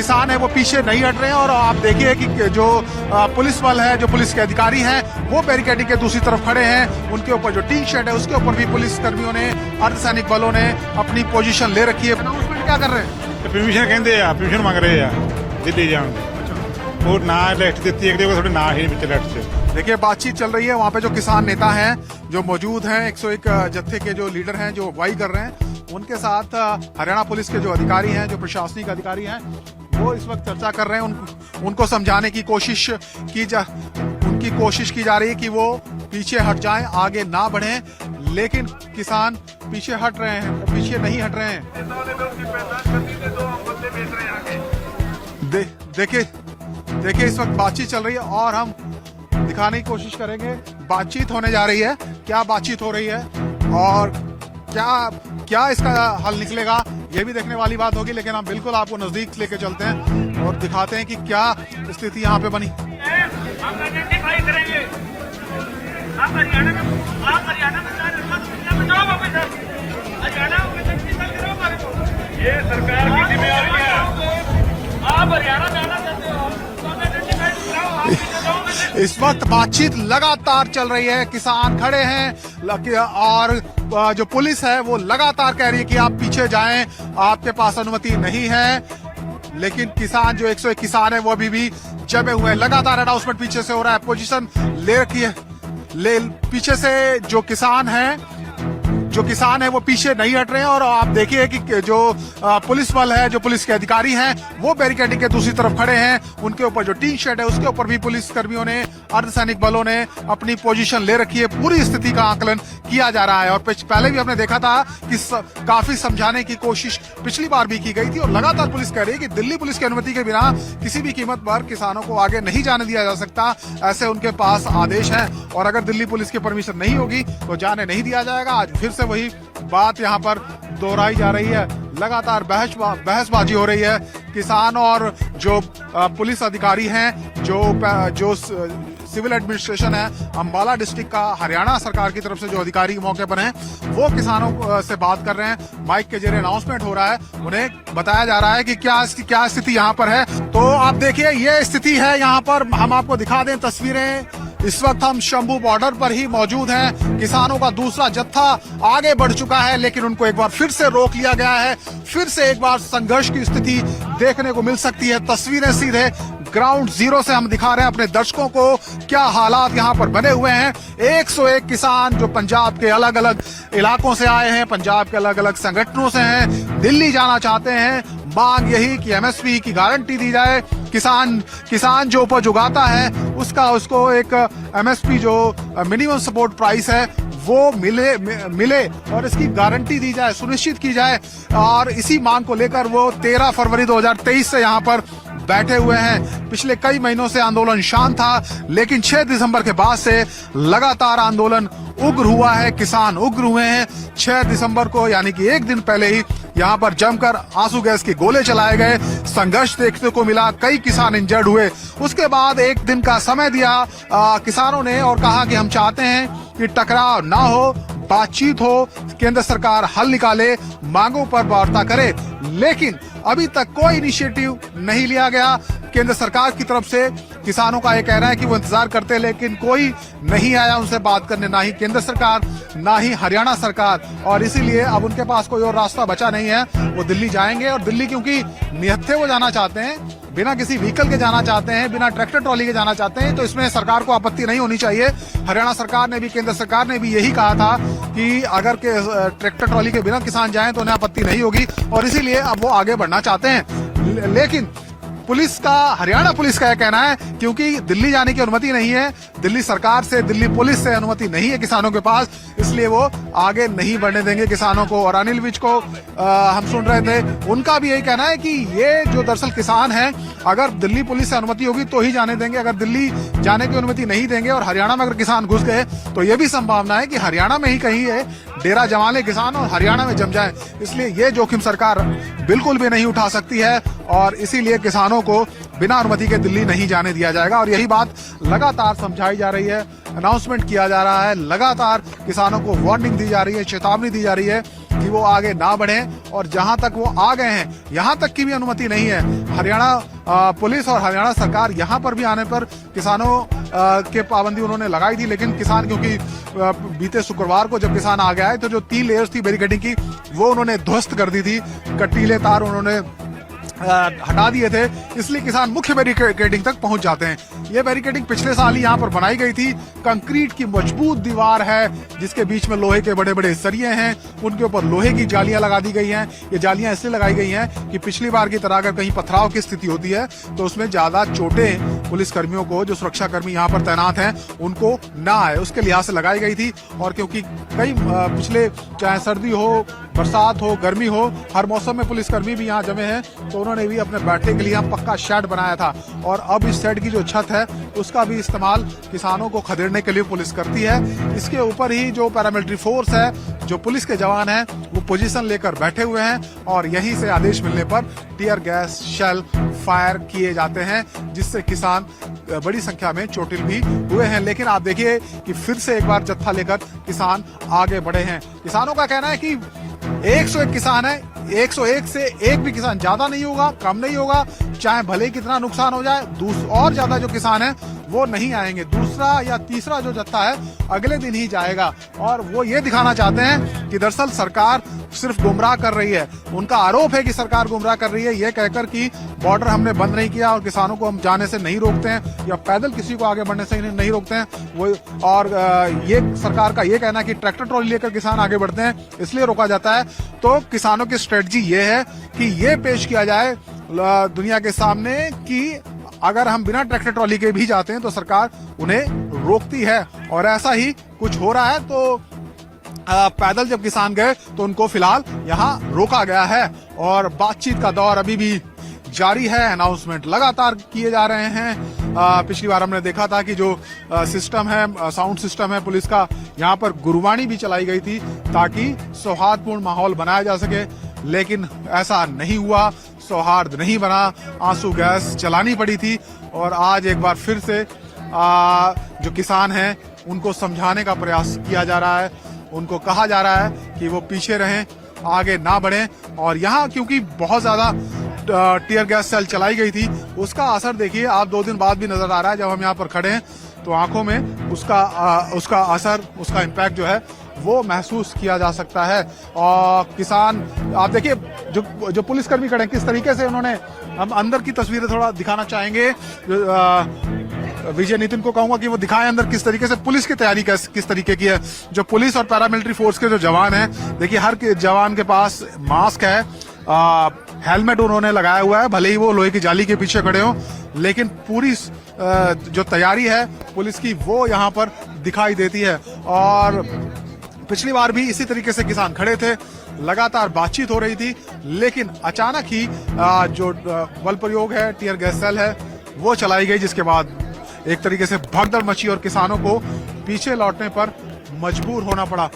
किसान है वो पीछे नहीं हट रहे हैं। और आप देखिए कि जो पुलिस बल है, जो पुलिस के अधिकारी हैं, वो बैरिकेडिंग के दूसरी तरफ खड़े हैं। उनके ऊपर जो टी शर्ट है उसके ऊपर भी पुलिस कर्मियों ने, अर्धसैनिक बलों ने अपनी पोजीशन ले रखी है। अनाउंसमेंट क्या कर रहे हैं? परमिशन कहते हैं, परमिशन मांग रहे हैं दिल्ली जाने की। वो ना लिस्ट दी है, थोड़े ना ही लिस्ट से। देखिए बातचीत चल रही है वहाँ पे। जो किसान नेता हैं जो मौजूद हैं, 101 जत्थे के जो लीडर हैं जो अगुवाई कर रहे हैं, उनके साथ हरियाणा पुलिस के जो अधिकारी हैं, जो प्रशासनिक अधिकारी हैं, वो इस वक्त चर्चा कर रहे हैं। उनको समझाने की कोशिश की जा रही है कि वो पीछे हट जाएं, आगे ना बढ़ें। लेकिन किसान पीछे हट रहे हैं, वो पीछे नहीं हट रहे हैं। देखिए इस वक्त बातचीत चल रही है और हम दिखाने की कोशिश करेंगे। बातचीत होने जा रही है, क्या बातचीत हो रही है और क्या इसका हल निकलेगा, ये भी देखने वाली बात होगी। लेकिन हम बिल्कुल आपको नजदीक लेके चलते हैं और दिखाते हैं कि क्या स्थिति यहाँ पे बनी। ये सरकार की जिम्मेदारी है। आप हरियाणा जाना चाहते हो? इस वक्त बातचीत लगातार चल रही है, किसान खड़े हैं और जो पुलिस है वो लगातार कह रही है कि आप पीछे जाएं, आपके पास अनुमति नहीं है। लेकिन किसान, जो 101 किसान है, वो अभी भी जमे हुए हैं। लगातार अनाउंसमेंट पीछे से हो रहा है, पोजीशन ले रखी है। पीछे से जो किसान है वो पीछे नहीं हट रहे हैं। और आप देखिए कि जो पुलिस बल है, जो पुलिस के अधिकारी हैं, वो बैरिकेडिंग के दूसरी तरफ खड़े हैं। उनके ऊपर जो टी शर्ट है उसके ऊपर भी पुलिस कर्मियों ने, अर्धसैनिक बलों ने अपनी पोजीशन ले रखी है। पूरी स्थिति का आकलन किया जा रहा है। और पहले भी हमने देखा था कि काफी समझाने की कोशिश पिछली बार भी की गई थी। और लगातार पुलिस कह रही है कि दिल्ली पुलिस की अनुमति के बिना किसी भी कीमत पर किसानों को आगे नहीं जाने दिया जा सकता, ऐसे उनके पास आदेश है। और अगर दिल्ली पुलिस की परमिशन नहीं होगी तो जाने नहीं दिया जाएगा। आज फिर से वही बात यहाँ पर दोहराई जा रही है। लगातार बहसबाजी हो रही है। किसान और जो पुलिस अधिकारी हैं, जो सिविल एडमिनिस्ट्रेशन है अंबाला डिस्ट्रिक्ट का, हरियाणा सरकार की तरफ से जो अधिकारी मौके पर हैं, वो किसानों से बात कर रहे हैं। माइक के जरिए अनाउंसमेंट हो रहा है, उन्हें बताया जा रहा है कि क्या स्थिति यहाँ पर है। तो आप देखिए ये स्थिति है यहाँ पर। हम आपको दिखा दें तस्वीरें। इस वक्त हम शंभू बॉर्डर पर ही मौजूद हैं। किसानों का दूसरा जत्था आगे बढ़ चुका है, लेकिन उनको एक बार फिर से रोक लिया गया है। फिर से एक बार संघर्ष की स्थिति देखने को मिल सकती है। तस्वीरें सीधे ग्राउंड जीरो से हम दिखा रहे हैं अपने दर्शकों को, क्या हालात यहाँ पर बने हुए हैं। 101 किसान जो पंजाब के अलग अलग इलाकों से आए हैं, पंजाब के अलग अलग संगठनों से हैं, दिल्ली जाना चाहते हैं। मांग यही कि एमएसपी की गारंटी दी जाए। किसान जो उपज उगाता है उसको एक एमएसपी जो मिनिमम सपोर्ट प्राइस है वो मिले और इसकी गारंटी दी जाए, सुनिश्चित की जाए। और इसी मांग को लेकर वो 13 फरवरी 2023 से यहाँ पर बैठे हुए हैं। पिछले कई महीनों से आंदोलन शांत था, लेकिन 6 दिसंबर के बाद से लगातार आंदोलन उग्र हुआ है। किसान उग्र हुए हैं। 6 दिसंबर को यानी कि एक दिन पहले ही यहाँ पर जमकर आंसू गैस के गोले चलाए गए, संघर्ष देखने को मिला, कई किसान इंजर्ड हुए। उसके बाद एक दिन का समय दिया किसानों ने और कहा कि हम चाहते हैं कि टकराव ना हो, बातचीत हो, केंद्र सरकार हल निकाले, मांगों पर वार्ता करे। लेकिन अभी तक कोई इनिशिएटिव नहीं लिया गया केंद्र सरकार की तरफ से। किसानों का ये कहना है कि वो इंतजार करते, लेकिन कोई नहीं आया उनसे बात करने, ना ही केंद्र सरकार, ना ही हरियाणा सरकार। और इसीलिए अब उनके पास कोई और रास्ता बचा नहीं है, वो दिल्ली जाएंगे। और दिल्ली क्योंकि निहत्थे वो जाना चाहते हैं, बिना किसी व्हीकल के जाना चाहते हैं, बिना ट्रैक्टर ट्रॉली के जाना चाहते हैं, तो इसमें सरकार को आपत्ति नहीं होनी चाहिए। हरियाणा सरकार ने भी, केंद्र सरकार ने भी यही कहा था कि अगर के ट्रैक्टर ट्रॉली के बिना किसान जाएं तो उन्हें आपत्ति नहीं होगी। और इसीलिए अब वो आगे बढ़ना चाहते हैं। लेकिन हरियाणा पुलिस का यह कहना है क्योंकि दिल्ली जाने की अनुमति नहीं है, दिल्ली सरकार से, दिल्ली पुलिस से अनुमति नहीं है किसानों के पास, इसलिए वो आगे नहीं बढ़ने देंगे किसानों को। और अनिल विज को हम सुन रहे थे, उनका भी यही कहना है कि ये जो दरअसल किसान हैं, अगर दिल्ली पुलिस से अनुमति होगी तो ही जाने देंगे, अगर दिल्ली जाने की अनुमति नहीं देंगे और हरियाणा में अगर किसान घुस गए तो ये भी संभावना है कि हरियाणा में ही कहीं है डेरा जमा ले किसान और हरियाणा में जम जाए। इसलिए ये जोखिम सरकार बिल्कुल भी नहीं उठा सकती है और इसीलिए किसानों को बिना अनुमति के दिल्ली नहीं जाने दिया जाएगा। और यही बात लगातार समझाई जा रही है, अनाउंसमेंट किया जा रहा है, लगातार किसानों को वार्निंग दी जा रही है, चेतावनी दी जा रही है कि वो आगे ना बढ़ें, और जहां तक वो आ गए हैं यहां तक की भी अनुमति नहीं है। हरियाणा पुलिस और हरियाणा सरकार यहां पर भी आने पर किसानों के पाबंदी उन्होंने लगाई थी, लेकिन किसान, क्योंकि बीते शुक्रवार को जब किसान आ गया है तो जो 3 लेयर्स थी बैरिकेडिंग की वो उन्होंने ध्वस्त कर दी थी, कटीले तार उन्होंने हटा दिए थे, इसलिए किसान मुख्य बैरिकेडिंग तक पहुंच जाते हैं। ये बैरिकेडिंग पिछले साल ही यहाँ पर बनाई गई थी। कंक्रीट की मजबूत दीवार है जिसके बीच में लोहे के बड़े बड़े सरिये हैं, उनके ऊपर लोहे की जालियां लगा दी गई हैं। ये जालियां इसलिए लगाई गई हैं कि पिछली बार की तरह अगर कहीं पथराव की स्थिति होती है तो उसमें ज्यादा चोटें पुलिस कर्मियों को, जो सुरक्षा कर्मी यहाँ पर तैनात हैं, उनको ना आए, उसके लिहाज से लगाई गई थी। और क्योंकि कई पिछले, चाहे सर्दी हो, बरसात हो, गर्मी हो, हर मौसम में पुलिसकर्मी भी यहाँ जमे हैं, तो उन्होंने भी अपने बैठने के लिए यहाँ पक्का शेड बनाया था। और अब इस शेड की जो छत है उसका भी इस्तेमाल किसानों को खदेड़ने के लिए पुलिस करती है। इसके ऊपर ही जो पैरामिलिट्री फोर्स है, जो पुलिस के जवान हैं, वो पोजीशन लेकर बैठे हुए हैं और यहीं से आदेश मिलने पर टियर गैस शेल फायर किए जाते हैं, जिससे किसान बड़ी संख्या में चोटिल भी हुए हैं। लेकिन आप देखिए कि फिर से एक बार जत्था लेकर किसान आगे बढ़े हैं। किसानों का कहना है कि 101 किसान है, 101 से एक भी किसान ज्यादा नहीं होगा, कम नहीं होगा, चाहे भले कितना नुकसान हो जाए, और ज्यादा जो किसान है वो नहीं आएंगे। दूसरा या तीसरा जो जत्था है अगले दिन ही जाएगा। और वो ये दिखाना चाहते हैं कि दरअसल सरकार सिर्फ गुमराह कर रही है। उनका आरोप है कि सरकार गुमराह कर रही है, ये कहकर कि बॉर्डर हमने बंद नहीं किया और किसानों को हम जाने से नहीं रोकते हैं या पैदल किसी को आगे बढ़ने से नहीं रोकते हैं वो। और ये सरकार का ये कहना है कि ट्रैक्टर ट्रॉली लेकर किसान आगे बढ़ते हैं इसलिए रोका जाता है। तो किसानों की स्ट्रेटजी ये है कि ये पेश किया जाए दुनिया के सामने कि अगर हम बिना ट्रैक्टर ट्रॉली के भी जाते हैं तो सरकार उन्हें रोकती है। और ऐसा ही कुछ हो रहा है। तो पैदल जब किसान गए तो उनको फिलहाल यहाँ रोका गया है और बातचीत का दौर अभी भी जारी है। अनाउंसमेंट लगातार किए जा रहे हैं। पिछली बार हमने देखा था कि जो सिस्टम है, साउंड सिस्टम है पुलिस का, यहाँ पर गुरबाणी भी चलाई गई थी ताकि सौहार्दपूर्ण माहौल बनाया जा सके, लेकिन ऐसा नहीं हुआ, सौहार्द नहीं बना, आंसू गैस चलानी पड़ी थी। और आज एक बार फिर से जो किसान हैं उनको समझाने का प्रयास किया जा रहा है, उनको कहा जा रहा है कि वो पीछे रहें, आगे ना बढ़ें। और यहाँ क्योंकि बहुत ज्यादा टीयर गैस सेल चलाई गई थी, उसका असर देखिए आप 2 दिन बाद भी नजर आ रहा है। जब हम यहाँ पर खड़े हैं तो आंखों में उसका असर, उसका इम्पैक्ट जो है वो महसूस किया जा सकता है। और किसान, आप देखिए जो पुलिसकर्मी खड़े हैं किस तरीके से उन्होंने, हम अंदर की तस्वीरें थोड़ा दिखाना चाहेंगे। विजय नितिन को कहूंगा कि वो दिखाएं अंदर किस तरीके से पुलिस की तैयारी किस तरीके की है। जो पुलिस और पैरामिलिट्री फोर्स के जो जवान हैं, देखिए हर जवान के पास मास्क है, हेलमेट उन्होंने लगाया हुआ है, भले ही वो लोहे की जाली के पीछे खड़े हों, लेकिन पूरी जो तैयारी है पुलिस की वो यहाँ पर दिखाई देती है। और पिछली बार भी इसी तरीके से किसान खड़े थे, लगातार बातचीत हो रही थी, लेकिन अचानक ही जो बल प्रयोग है, टीयर गैस सेल है, वो चलाई गई, जिसके बाद एक तरीके से भगदड़ मची और किसानों को पीछे लौटने पर मजबूर होना पड़ा।